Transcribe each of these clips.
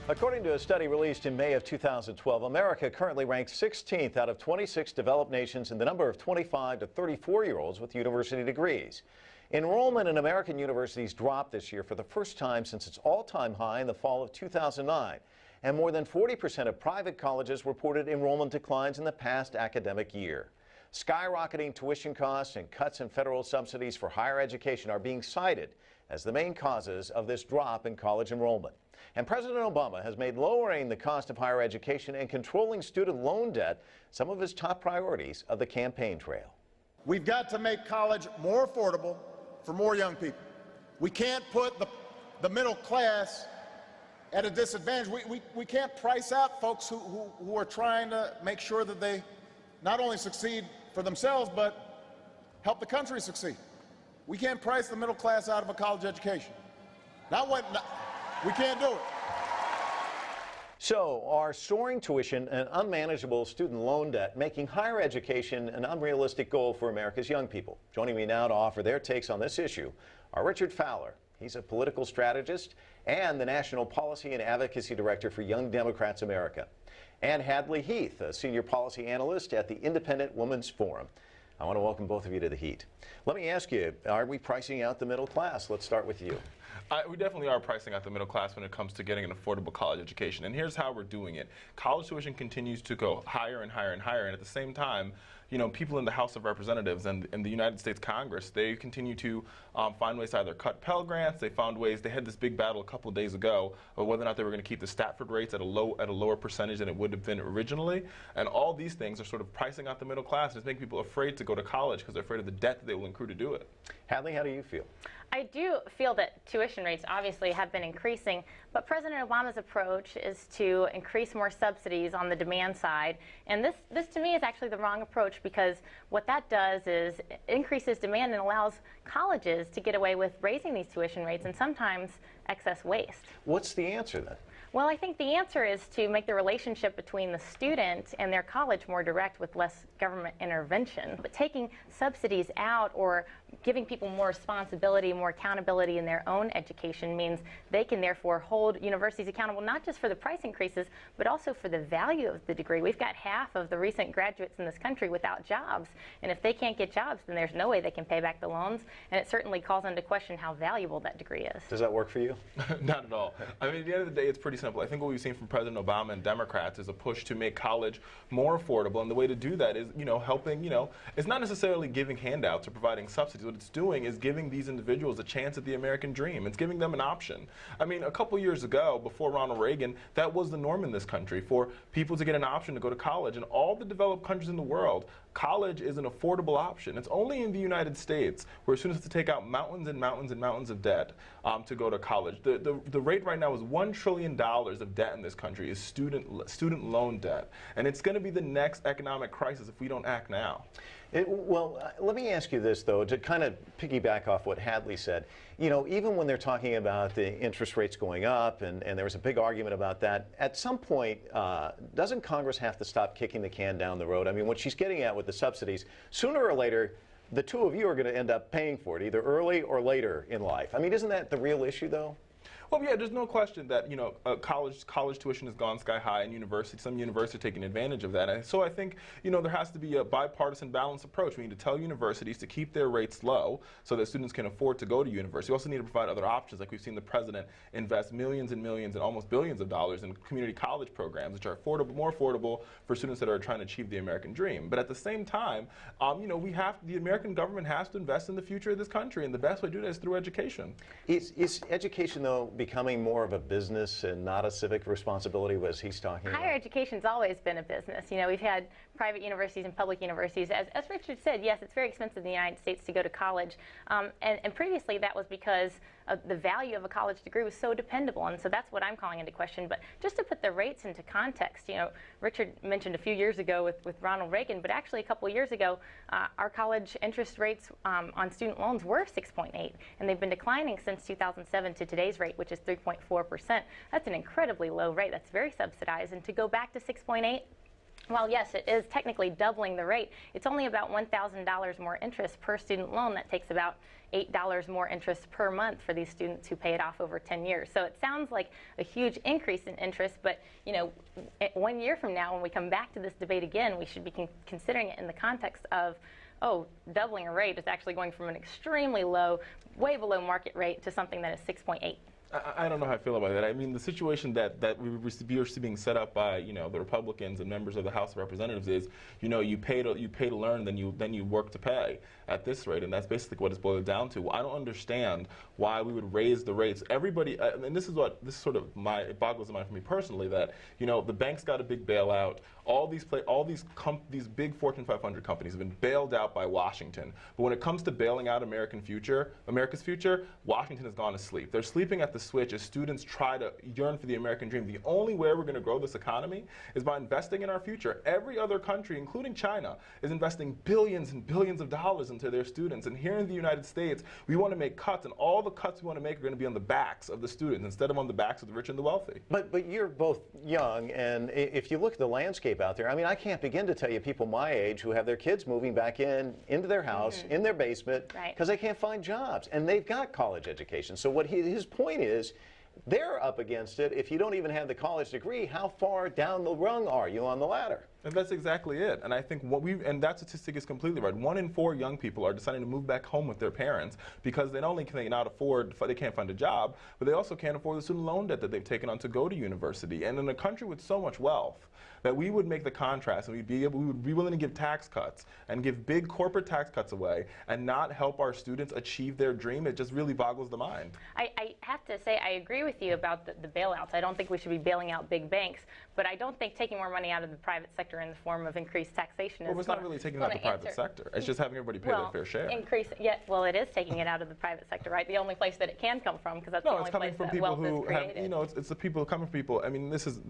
According to a study released in May of 2012, America currently ranks 16th out of 26 developed nations in the number of 25 to 34-year-olds with university degrees. Enrollment in American universities dropped this year for the first time since its all-time high in the fall of 2009. And more than 40% of private colleges reported enrollment declines in the past academic year. Skyrocketing tuition costs and cuts in federal subsidies for higher education are being cited as the main causes of this drop in college enrollment. And President Obama has made lowering the cost of higher education and controlling student loan debt some of his top priorities of the campaign trail. We've got to make college more affordable for more young people. We can't put the middle class at a disadvantage. We can't price out folks who are trying to make sure that they not only succeed for themselves, but help the country succeed. We can't price the middle class out of a college education. We can't do it. So, are soaring tuition and unmanageable student loan debt making higher education an unrealistic goal for America's young people? Joining me now to offer their takes on this issue are Richard Fowler. He's a political strategist and the National Policy and Advocacy Director for Young Democrats America, and Hadley Heath, a senior policy analyst at the Independent Women's Forum. I want to welcome both of you to the heat. Let me ask you, are we pricing out the middle class? Let's start with you. We definitely are pricing out the middle class when it comes to getting an affordable college education. And here's how we're doing it. College tuition continues to go higher and higher and higher. And at the same time, people in the House of Representatives and in the United States Congress, they continue to find ways to either cut Pell Grants. They had this big battle a couple of days ago of whether or not they were going to keep the Stafford rates at a lower percentage than it would have been originally. And all these things are sort of pricing out the middle class. It's making people afraid to go to college because they're afraid of the debt that they will incur to do it. Hadley, how do you feel? I do feel that tuition rates obviously have been increasing, but President Obama's approach is to increase more subsidies on the demand side. And this to me is actually the wrong approach, because what that does is increases demand and allows colleges to get away with raising these tuition rates and sometimes excess waste. What's the answer then? Well, I think the answer is to make the relationship between the student and their college more direct with less government intervention. But taking subsidies out or giving people more responsibility, more accountability in their own education means they can therefore hold universities accountable not just for the price increases, but also for the value of the degree. We've got half of the recent graduates in this country without jobs, and if they can't get jobs, then there's no way they can pay back the loans, and it certainly calls into question how valuable that degree is. Does that work for you? Not at all. I mean, at the end of the day, it's pretty simple. I think what we've seen from President Obama and Democrats is a push to make college more affordable, and the way to do that is, helping, it's not necessarily giving handouts or providing subsidies. What it's doing is giving these individuals a chance at the American dream. It's giving them an option. I mean, a couple years ago, before Ronald Reagan, that was the norm in this country for people to get an option to go to college. In all the developed countries in the world, college is an affordable option. It's only in the United States where students have to take out mountains and mountains and mountains of debt to go to college. The rate right now is $1 trillion of debt in this country is student loan debt. And it's going to be the next economic crisis if we don't act now. Let me ask you this, though, to kind of piggyback off what Hadley said. Even when they're talking about the interest rates going up, and there was a big argument about that, at some point, doesn't Congress have to stop kicking the can down the road? I mean, what she's getting at with the subsidies, sooner or later, the two of you are going to end up paying for it, either early or later in life. I mean, isn't that the real issue, though? Well, yeah, there's no question that, college tuition has gone sky high, and some universities are taking advantage of that. And so I think, there has to be a bipartisan balanced approach. We need to tell universities to keep their rates low so that students can afford to go to university. We also need to provide other options, like we've seen the president invest millions and millions and almost billions of dollars in community college programs, which are more affordable for students that are trying to achieve the American dream. But at the same time, the American government has to invest in the future of this country, and the best way to do that is through education. Is education, though, becoming more of a business and not a civic responsibility, as he's talking about? Higher education's always been a business. We've had private universities and public universities. As Richard said, yes, it's very expensive in the United States to go to college. And previously that was because the value of a college degree was so dependable, and so that's what I'm calling into question. But just to put the rates into context, Richard mentioned a few years ago with Ronald Reagan, but actually a couple of years ago, our college interest rates on student loans were 6.8, and they've been declining since 2007 to today's rate, which is 3.4%. That's an incredibly low rate. That's very subsidized, and to go back to 6.8, Well, yes, it is technically doubling the rate. It's only about $1,000 more interest per student loan. That takes about $8 more interest per month for these students who pay it off over 10 years. So it sounds like a huge increase in interest, but 1 year from now, when we come back to this debate again, we should be considering it in the context of, oh, doubling a rate is actually going from an extremely low, way below market rate to something that is 6.8. I don't know how I feel about that. I mean, the situation that we are being set up by the Republicans and members of the House of Representatives is, you pay to learn, then you work to pay at this rate, and that's basically what it's boiled down to. I don't understand why we would raise the rates. Everybody, and this sort of it boggles the mind for me personally that the banks got a big bailout. All these big Fortune 500 companies have been bailed out by Washington. But when it comes to bailing out America's future, Washington has gone to sleep. They're sleeping at the switch as students try to yearn for the American dream. The only way we're going to grow this economy is by investing in our future. Every other country, including China, is investing billions and billions of dollars into their students. And here in the United States, we want to make cuts, and all the cuts we want to make are going to be on the backs of the students instead of on the backs of the rich and the wealthy. But you're both young, and if you look at the landscape out there, I mean, I can't begin to tell you people my age who have their kids moving back into their house, in their basement, because they can't find jobs, and they've got college education. So what his point is, they're up against it. If you don't even have the college degree, how far down the rung are you on the ladder? And that's exactly it. And I think and that statistic is completely right. 1 in 4 young people are deciding to move back home with their parents because they not only can they not afford, they can't find a job, but they also can't afford the student loan debt that they've taken on to go to university. And in a country with so much wealth, that we would make the contrast and we would be willing to give tax cuts and give big corporate tax cuts away and not help our students achieve their dream. It just really boggles the mind. I have to say I agree with you about the bailouts. I don't think we should be bailing out big banks, but I don't think taking more money out of the private sector in the form of increased taxation is it's not really taking it out of the private sector. It's just having everybody pay their fair share. It is taking it out of the private sector, right? The only place that it can come from, because that's the only place that wealth is created. It's the people coming from people. I mean, this is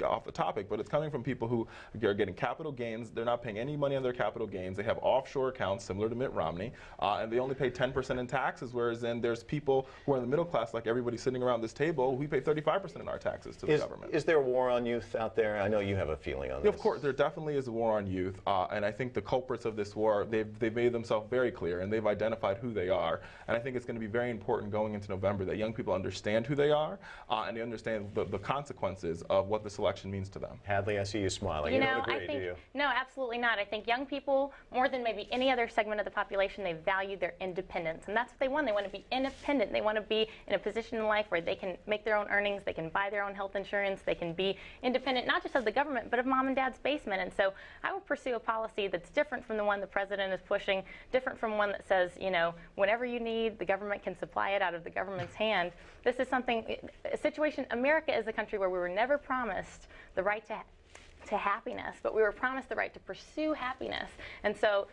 off the topic, but it's coming from people who are getting capital gains. They're not paying any money on their capital gains. They have offshore accounts similar to Mitt Romney, and they only pay 10% in taxes, whereas then there's people who are in the middle class, like everybody sitting around this table, we pay 35% in our taxes to the government. Is there a war on youth out there? I know you have a feeling on this. Of course, there definitely is a war on youth, and I think the culprits of this war, they've made themselves very clear, and they've identified who they are. And I think it's going to be very important going into November that young people understand who they are, and they understand the consequences of what this election means to them. Hadley, I see you smiling. You don't agree, do you? No, absolutely not. I think young people, more than maybe any other segment of the population, they value their independence, and that's what they want. They want to be independent. They want to be in a position in life where they can make their own earnings, they can buy their own health insurance, they can be independent, not just of the government, but of mom and dad's basement. And so I will pursue a policy that's different from the one the president is pushing, different from one that says, whenever you need, the government can supply it out of the government's hand. This is a situation, America is a country where we were never promised the right to happiness, but we were promised the right to pursue happiness. And so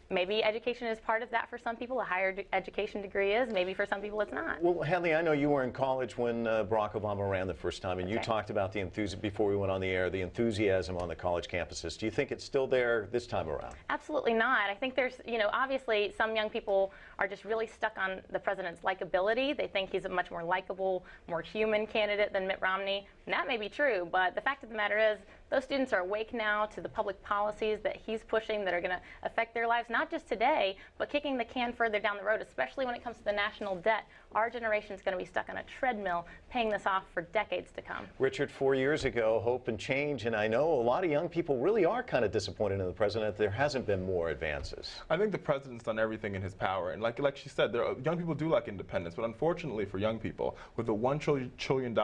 maybe education is part of that for some people. A higher education degree is. Maybe for some people it's not. Well, Hadley, I know you were in college when Barack Obama ran the first time, and you talked about the enthusiasm, before we went on the air, the enthusiasm on the college campuses. Do you think it's still there this time around? Absolutely not. I think there's, obviously some young people are just really stuck on the president's likability. They think he's a much more likable, more human candidate than Mitt Romney. And that may be true, but the fact of the matter is those students are awake now to the public policies that he's pushing that are going to affect their lives, not just today, but kicking the can further down the road, especially when it comes to the national debt. Our generation is going to be stuck on a treadmill paying this off for decades to come. Richard, 4 years ago, hope and change, and I know a lot of young people really are kind of disappointed in the president that there hasn't been more advances. I think the president's done everything in his power, and like she said, young people do like independence, but unfortunately for young people, with the $1 trillion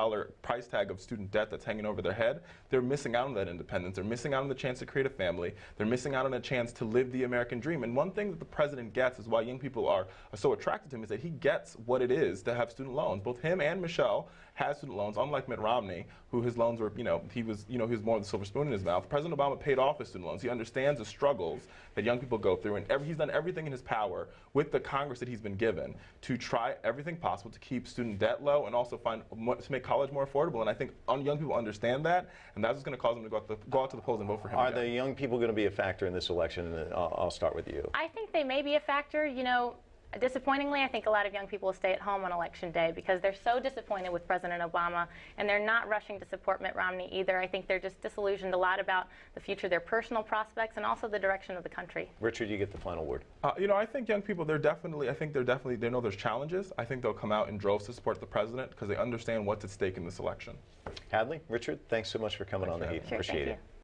price tag of student debt that's hanging over their head, they're missing out on that independence. They're missing out on the chance to create a family. They're missing out on a chance to live the American dream. And one thing that the president gets is why young people are so attracted to him is that he gets what it is to have student loans. Both him and Michelle has student loans, unlike Mitt Romney, who his loans were, he was more of the silver spoon in his mouth. President Obama paid off his student loans. He understands the struggles that young people go through, and he's done everything in his power with the Congress that he's been given to try everything possible to keep student debt low and also to make college more affordable. And I think young people understand that, and that's what's going to cause them to go out to the polls and vote for him. Are the young people going to be a factor in this election? I'll start with you. I think they may be a factor. Disappointingly, I think a lot of young people will stay at home on Election Day because they're so disappointed with President Obama, and they're not rushing to support Mitt Romney either. I think they're just disillusioned a lot about the future, their personal prospects, and also the direction of the country. Richard, you get the final word. You know, I think young people, they know there's challenges. I think they'll come out in droves to support the president because they understand what's at stake in this election. Hadley, Richard, thanks so much for coming on the Heat. Sure, Appreciate thank it. you.